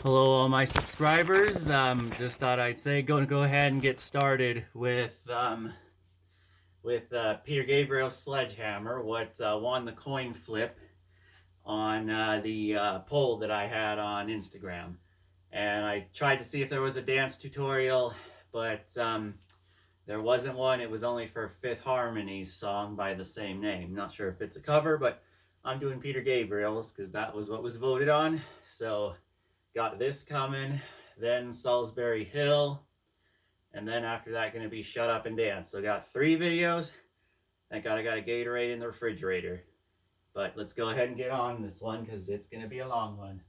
Hello, all my subscribers. Just thought I'd say go ahead and get started with Peter Gabriels Sledgehammer, what won the coin flip on the poll that I had on Instagram. And I tried to see if there was a dance tutorial, but there wasn't one. It was only for Fifth Harmony's song by the same name. Not sure if it's a cover, but I'm doing Peter Gabriel's because that was what was voted on. So got this coming, then Salisbury Hill, and then after that going to be Shut Up and Dance. So got 3 videos. Thank God I got a Gatorade in the refrigerator. But let's go ahead and get on this one because it's going to be a long one.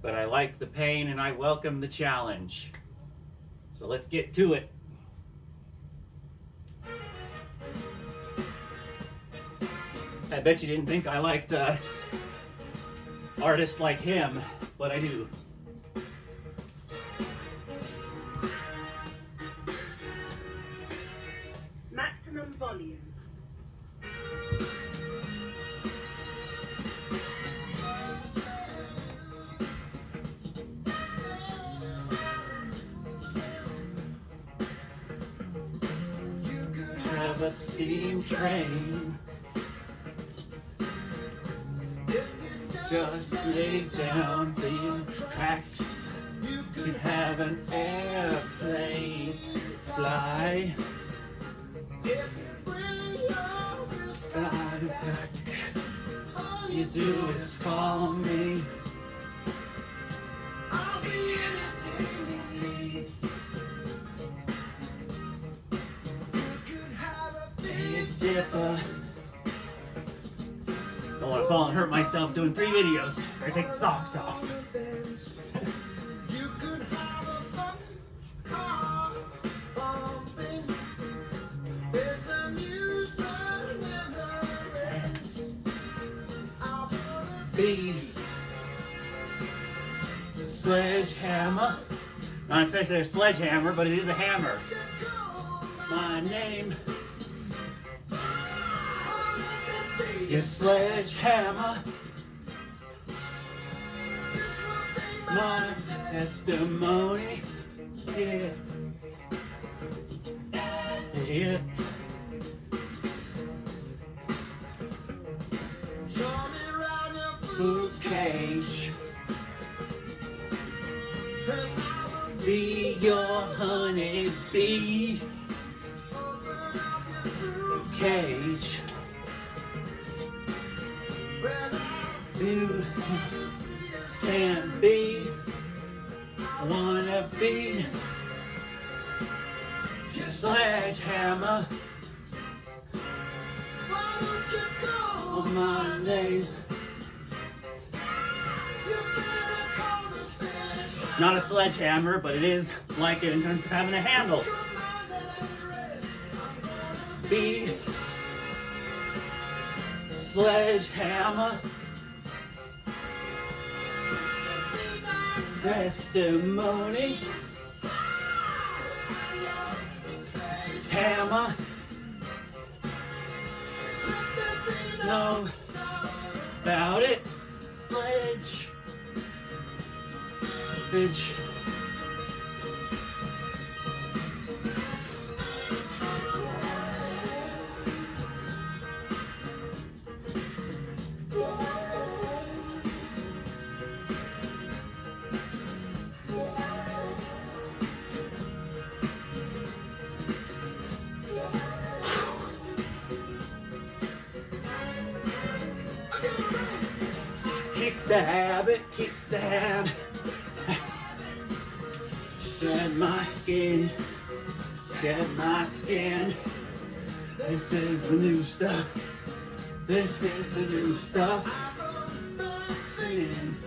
But I like the pain and I welcome the challenge. So let's get to it. I bet you didn't think I liked artists like him, but I do. Maximum volume. You could have a steam train. Just lay down the tracks. You could have an airplane fly. Side back. All you do is call me. I'll be anything you need. You could have a big dipper. Don't want to fall and hurt myself doing 3 videos. Better take the socks off. You could have a fun car bumping. There's a news that never ends. I wanna be the sledgehammer. Not essentially a sledgehammer, but it is a hammer. My name. Your sledgehammer, my testimony, yeah, yeah. Show me around your food cage, 'cause I will be your honey bee. Open up your food cage. You can be, wanna be sledgehammer. On my name. Not a sledgehammer, but it is like it in terms of having a handle. Be sledgehammer. Testimony. Hammer. Know about it. Sledge. Bitch. Kick the habit, kick the habit. Shed my skin, shed my skin. This is the new stuff. This is the new stuff. Singing.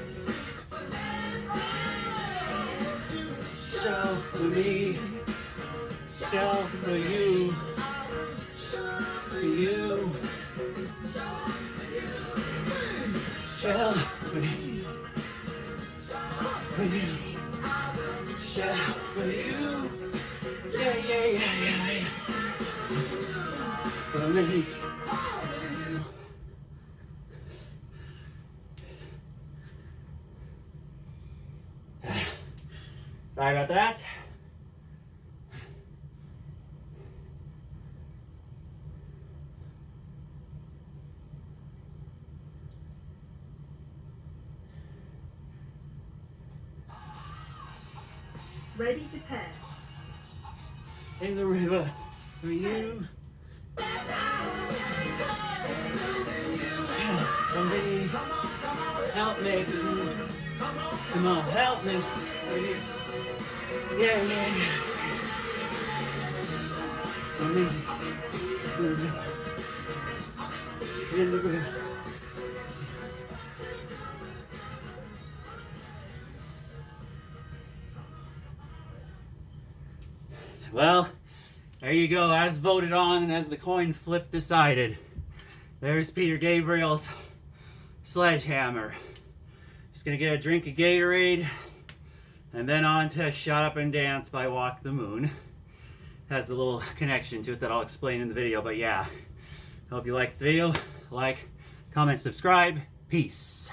Show for me, show for you, for you. Show for you, for you. Shout for you. Yeah, yeah, yeah, yeah. me. Sorry about that. Ready to pair. In the river for you. Somebody help me. Come on, help me. Yeah, yeah, yeah. In the river. Well, there you go, as voted on and as the coin flip decided. There's Peter Gabriels' Sledgehammer. Just gonna get a drink of Gatorade and then on to Shut Up and Dance by Walk the Moon. Has a little connection to it that I'll explain in the video, but yeah. Hope you liked this video. Like, comment, subscribe. Peace.